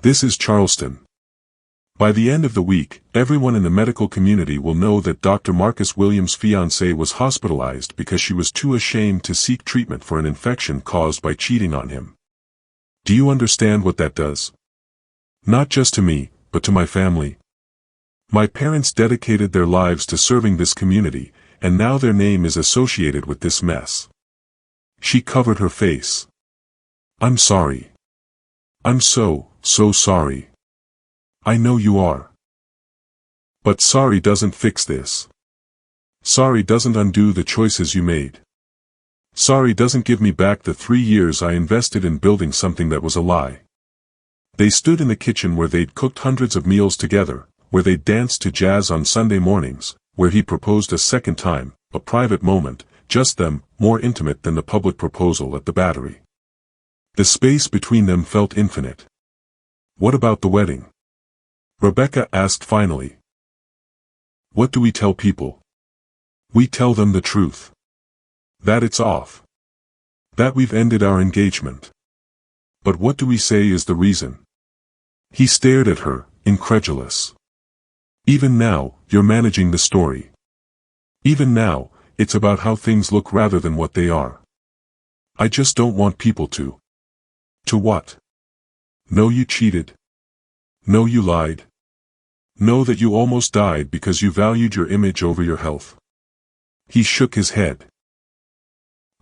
This is Charleston. By the end of the week, everyone in the medical community will know that Dr. Marcus Williams' fiancée was hospitalized because she was too ashamed to seek treatment for an infection caused by cheating on him. Do you understand what that does? Not just to me, but to my family. My parents dedicated their lives to serving this community, and now their name is associated with this mess. She covered her face. I'm sorry. I'm so sorry. I know you are. But sorry doesn't fix this. Sorry doesn't undo the choices you made. Sorry doesn't give me back the 3 years I invested in building something that was a lie. They stood in the kitchen where they'd cooked hundreds of meals together, where they'd danced to jazz on Sunday mornings, where he proposed a second time, a private moment, just them, more intimate than the public proposal at the Battery. The space between them felt infinite. What about the wedding? Rebecca asked finally. What do we tell people? We tell them the truth. That it's off. That we've ended our engagement. But what do we say is the reason? He stared at her, incredulous. Even now, you're managing the story. Even now, it's about how things look rather than what they are. I just don't want people to. To what? Know you cheated. Know you lied. Know that you almost died because you valued your image over your health. He shook his head.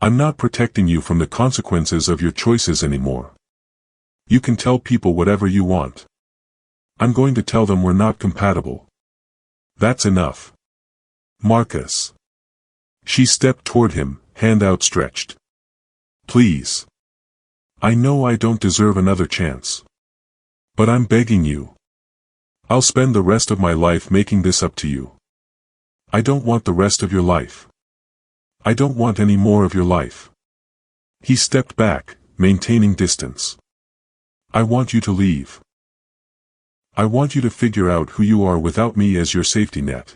I'm not protecting you from the consequences of your choices anymore. You can tell people whatever you want. I'm going to tell them we're not compatible. That's enough. Marcus. She stepped toward him, hand outstretched. Please. I know I don't deserve another chance. But I'm begging you. I'll spend the rest of my life making this up to you. I don't want the rest of your life. I don't want any more of your life. He stepped back, maintaining distance. I want you to leave. I want you to figure out who you are without me as your safety net.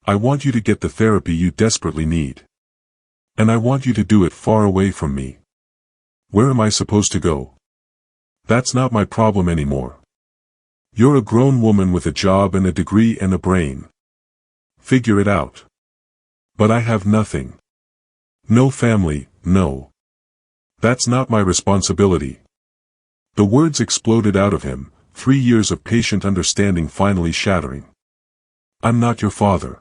I want you to get the therapy you desperately need. And I want you to do it far away from me. Where am I supposed to go? That's not my problem anymore. You're a grown woman with a job and a degree and a brain. Figure it out. But I have nothing. No family, no. That's not my responsibility. The words exploded out of him, 3 years of patient understanding finally shattering. I'm not your father.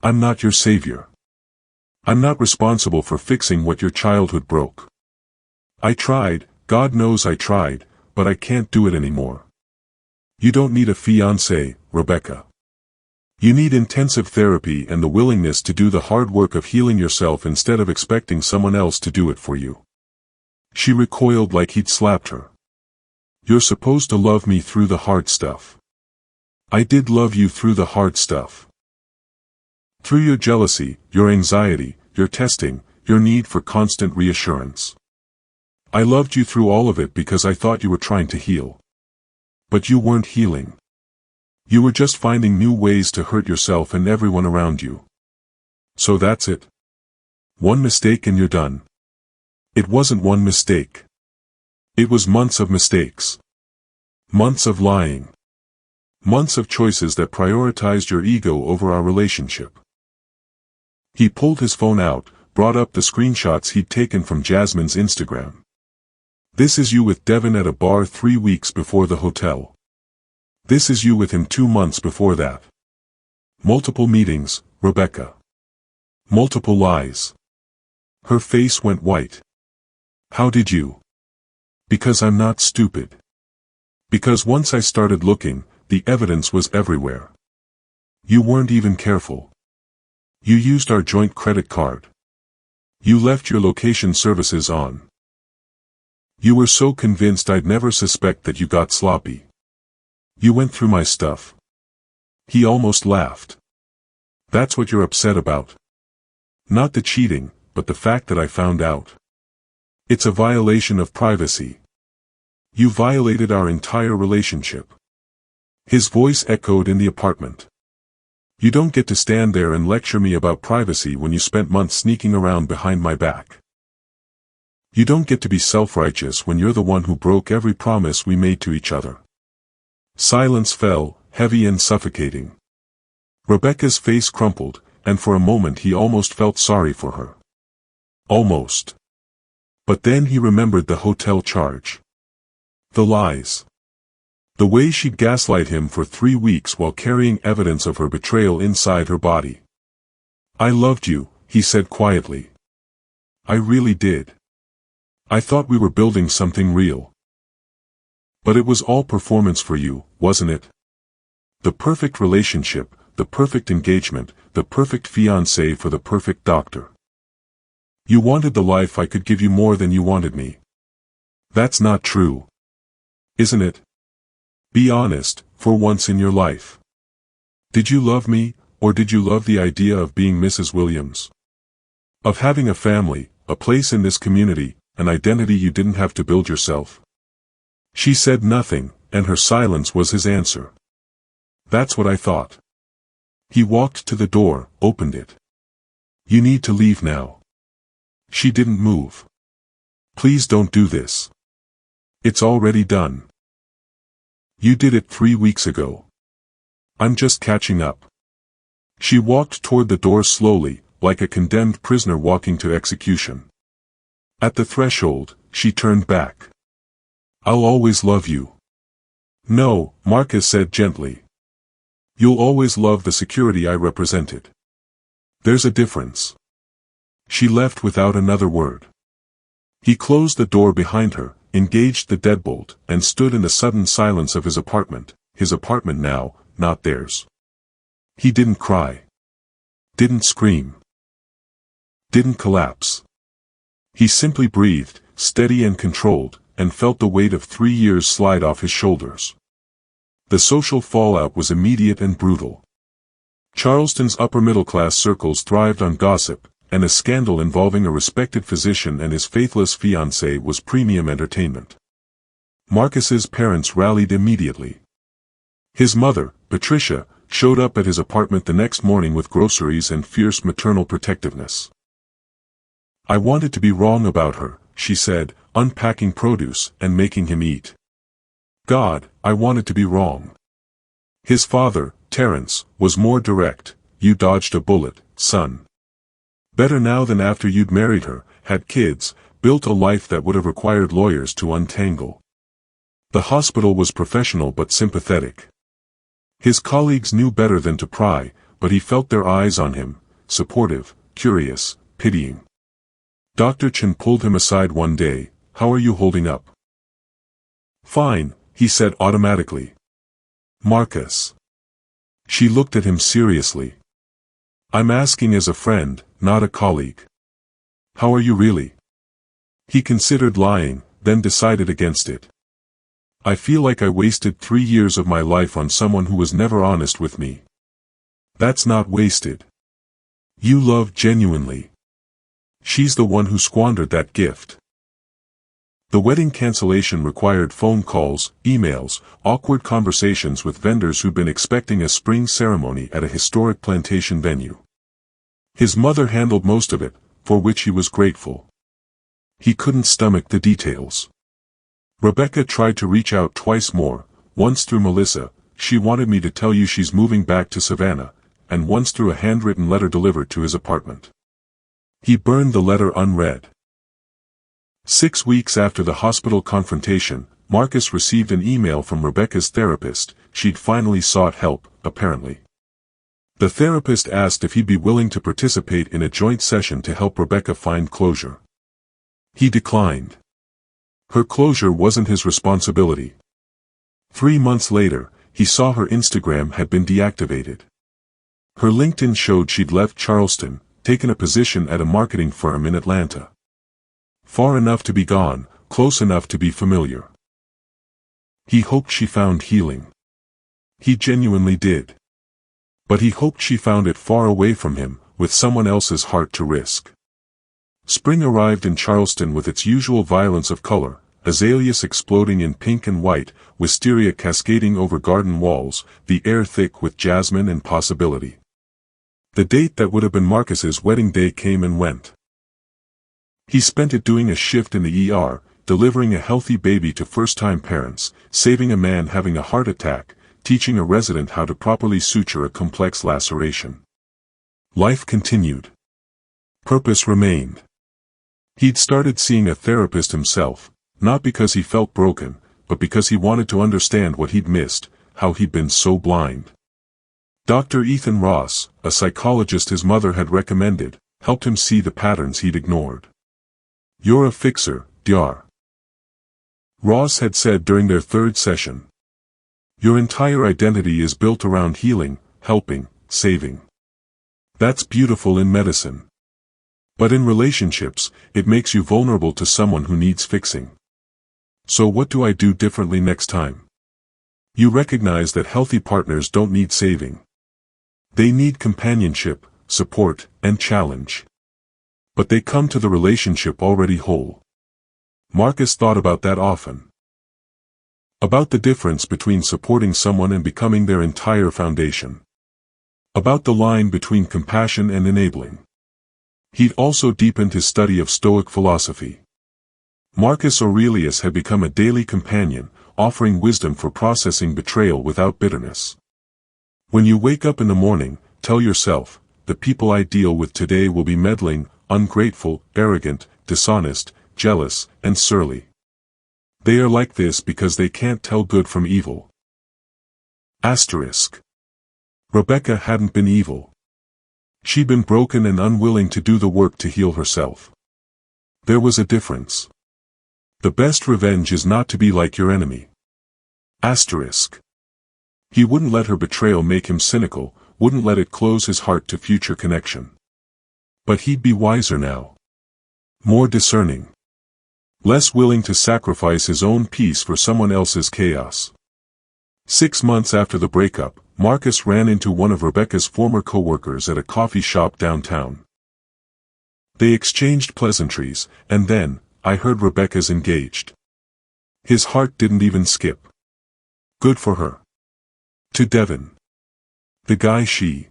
I'm not your savior. I'm not responsible for fixing what your childhood broke. I tried, God knows I tried, but I can't do it anymore. You don't need a fiancé, Rebecca. You need intensive therapy and the willingness to do the hard work of healing yourself instead of expecting someone else to do it for you. She recoiled like he'd slapped her. You're supposed to love me through the hard stuff. I did love you through the hard stuff. Through your jealousy, your anxiety, your testing, your need for constant reassurance. I loved you through all of it because I thought you were trying to heal. But you weren't healing. You were just finding new ways to hurt yourself and everyone around you. So that's it. One mistake and you're done. It wasn't one mistake. It was months of mistakes. Months of lying. Months of choices that prioritized your ego over our relationship. He pulled his phone out, brought up the screenshots he'd taken from Jasmine's Instagram. This is you with Devin at a bar 3 weeks before the hotel. This is you with him 2 months before that. Multiple meetings, Rebecca. Multiple lies. Her face went white. How did you? Because I'm not stupid. Because once I started looking, the evidence was everywhere. You weren't even careful. You used our joint credit card. You left your location services on. You were so convinced I'd never suspect that you got sloppy. You went through my stuff. He almost laughed. That's what you're upset about. Not the cheating, but the fact that I found out. It's a violation of privacy. You violated our entire relationship. His voice echoed in the apartment. You don't get to stand there and lecture me about privacy when you spent months sneaking around behind my back. You don't get to be self-righteous when you're the one who broke every promise we made to each other. Silence fell, heavy and suffocating. Rebecca's face crumpled, and for a moment he almost felt sorry for her. Almost. But then he remembered the hotel charge. The lies. The way she'd gaslight him for 3 weeks while carrying evidence of her betrayal inside her body. I loved you, he said quietly. I really did. I thought we were building something real. But it was all performance for you, wasn't it? The perfect relationship, the perfect engagement, the perfect fiancé for the perfect doctor. You wanted the life I could give you more than you wanted me. That's not true. Isn't it? Be honest, for once in your life. Did you love me, or did you love the idea of being Mrs. Williams? Of having a family, a place in this community, an identity you didn't have to build yourself? She said nothing, and her silence was his answer. That's what I thought. He walked to the door, opened it. You need to leave now. She didn't move. Please don't do this. It's already done. You did it 3 weeks ago. I'm just catching up. She walked toward the door slowly, like a condemned prisoner walking to execution. At the threshold, she turned back. I'll always love you. No, Marcus said gently. You'll always love the security I represented. There's a difference. She left without another word. He closed the door behind her, engaged the deadbolt, and stood in the sudden silence of his apartment now, not theirs. He didn't cry. Didn't scream. Didn't collapse. He simply breathed, steady and controlled, and felt the weight of 3 years slide off his shoulders. The social fallout was immediate and brutal. Charleston's upper-middle-class circles thrived on gossip, and a scandal involving a respected physician and his faithless fiancée was premium entertainment. Marcus's parents rallied immediately. His mother, Patricia, showed up at his apartment the next morning with groceries and fierce maternal protectiveness. I wanted to be wrong about her, she said, unpacking produce and making him eat. God, I wanted to be wrong. His father, Terence, was more direct. You dodged a bullet, son. Better now than after you'd married her, had kids, built a life that would have required lawyers to untangle. The hospital was professional but sympathetic. His colleagues knew better than to pry, but he felt their eyes on him, supportive, curious, pitying. Dr. Chen pulled him aside one day. How are you holding up? Fine, he said automatically. Marcus. She looked at him seriously. I'm asking as a friend, not a colleague. How are you really? He considered lying, then decided against it. I feel like I wasted 3 years of my life on someone who was never honest with me. That's not wasted. You love genuinely. She's the one who squandered that gift. The wedding cancellation required phone calls, emails, awkward conversations with vendors who'd been expecting a spring ceremony at a historic plantation venue. His mother handled most of it, for which he was grateful. He couldn't stomach the details. Rebecca tried to reach out twice more, once through Melissa, she wanted me to tell you she's moving back to Savannah, and once through a handwritten letter delivered to his apartment. He burned the letter unread. 6 weeks after the hospital confrontation, Marcus received an email from Rebecca's therapist. She'd finally sought help, apparently. The therapist asked if he'd be willing to participate in a joint session to help Rebecca find closure. He declined. Her closure wasn't his responsibility. 3 months later, he saw her Instagram had been deactivated. Her LinkedIn showed she'd left Charleston, taken a position at a marketing firm in Atlanta. Far enough to be gone, close enough to be familiar. He hoped she found healing. He genuinely did. But he hoped she found it far away from him, with someone else's heart to risk. Spring arrived in Charleston with its usual violence of color, azaleas exploding in pink and white, wisteria cascading over garden walls, the air thick with jasmine and possibility. The date that would have been Marcus's wedding day came and went. He spent it doing a shift in the ER, delivering a healthy baby to first-time parents, saving a man having a heart attack, teaching a resident how to properly suture a complex laceration. Life continued. Purpose remained. He'd started seeing a therapist himself, not because he felt broken, but because he wanted to understand what he'd missed, how he'd been so blind. Dr. Ethan Ross, a psychologist his mother had recommended, helped him see the patterns he'd ignored. "You're a fixer, Dr." Ross had said during their third session. "Your entire identity is built around healing, helping, saving. That's beautiful in medicine. But in relationships, it makes you vulnerable to someone who needs fixing. So what do I do differently next time?" You recognize that healthy partners don't need saving. They need companionship, support, and challenge. But they come to the relationship already whole. Marcus thought about that often. About the difference between supporting someone and becoming their entire foundation. About the line between compassion and enabling. He'd also deepened his study of Stoic philosophy. Marcus Aurelius had become a daily companion, offering wisdom for processing betrayal without bitterness. When you wake up in the morning, tell yourself, the people I deal with today will be meddling, ungrateful, arrogant, dishonest, jealous, and surly. They are like this because they can't tell good from evil. Asterisk. Rebecca hadn't been evil. She'd been broken and unwilling to do the work to heal herself. There was a difference. The best revenge is not to be like your enemy. Asterisk. He wouldn't let her betrayal make him cynical, wouldn't let it close his heart to future connection. But he'd be wiser now. More discerning. Less willing to sacrifice his own peace for someone else's chaos. 6 months after the breakup, Marcus ran into one of Rebecca's former co-workers at a coffee shop downtown. They exchanged pleasantries, and then, I heard Rebecca's engaged. His heart didn't even skip. Good for her. To Devin. The guy she.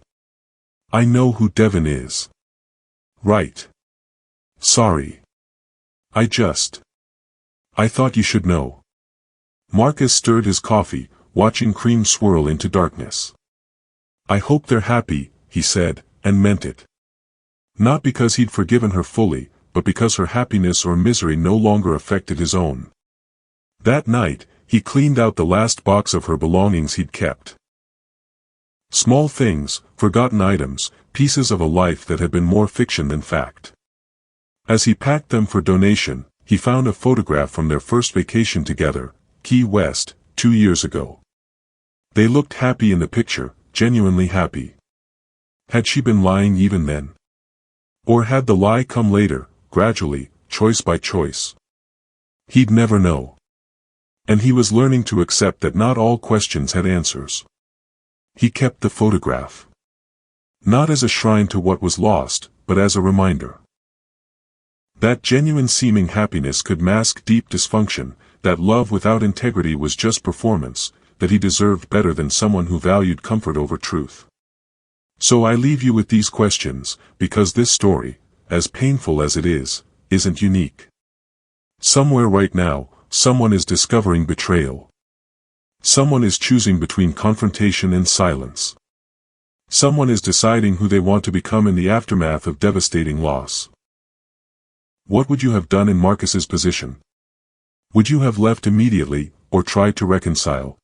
I know who Devin is. Right. Sorry. I thought you should know. Marcus stirred his coffee, watching cream swirl into darkness. I hope they're happy, he said, and meant it. Not because he'd forgiven her fully, but because her happiness or misery no longer affected his own. That night, he cleaned out the last box of her belongings he'd kept. Small things, forgotten items, pieces of a life that had been more fiction than fact. As he packed them for donation, he found a photograph from their first vacation together, Key West, 2 years ago. They looked happy in the picture, genuinely happy. Had she been lying even then? Or had the lie come later, gradually, choice by choice? He'd never know. And he was learning to accept that not all questions had answers. He kept the photograph. Not as a shrine to what was lost, but as a reminder. That genuine seeming happiness could mask deep dysfunction, that love without integrity was just performance, that he deserved better than someone who valued comfort over truth. So I leave you with these questions, because this story, as painful as it is, isn't unique. Somewhere right now, someone is discovering betrayal. Someone is choosing between confrontation and silence. Someone is deciding who they want to become in the aftermath of devastating loss. What would you have done in Marcus's position? Would you have left immediately, or tried to reconcile?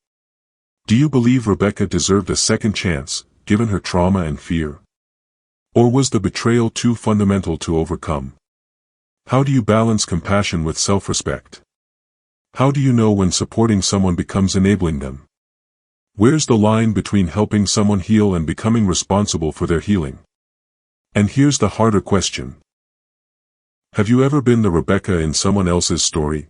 Do you believe Rebecca deserved a second chance, given her trauma and fear? Or was the betrayal too fundamental to overcome? How do you balance compassion with self-respect? How do you know when supporting someone becomes enabling them? Where's the line between helping someone heal and becoming responsible for their healing? And here's the harder question. Have you ever been the Rebecca in someone else's story?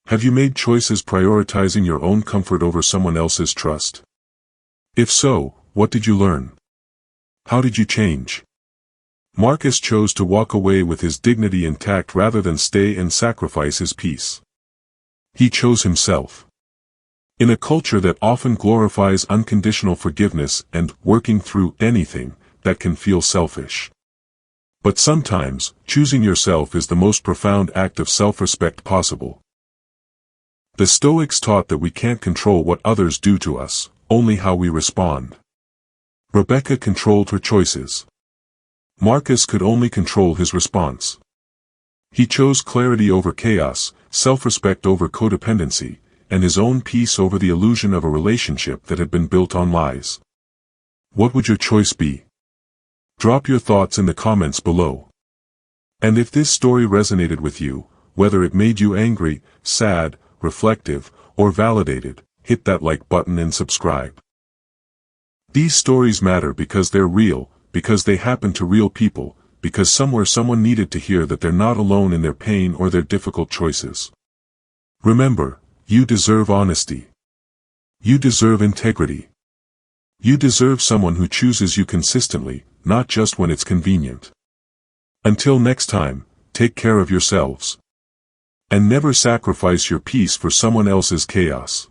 Have you made choices prioritizing your own comfort over someone else's trust? If so, what did you learn? How did you change? Marcus chose to walk away with his dignity intact rather than stay and sacrifice his peace. He chose himself. In a culture that often glorifies unconditional forgiveness and working through anything, that can feel selfish. But sometimes, choosing yourself is the most profound act of self-respect possible. The Stoics taught that we can't control what others do to us, only how we respond. Rebecca controlled her choices. Marcus could only control his response. He chose clarity over chaos, self-respect over codependency, and his own peace over the illusion of a relationship that had been built on lies. What would your choice be? Drop your thoughts in the comments below. And if this story resonated with you, whether it made you angry, sad, reflective, or validated, hit that like button and subscribe. These stories matter because they're real, because they happen to real people, because somewhere someone needed to hear that they're not alone in their pain or their difficult choices. Remember, you deserve honesty. You deserve integrity. You deserve someone who chooses you consistently, not just when it's convenient. Until next time, take care of yourselves. And never sacrifice your peace for someone else's chaos.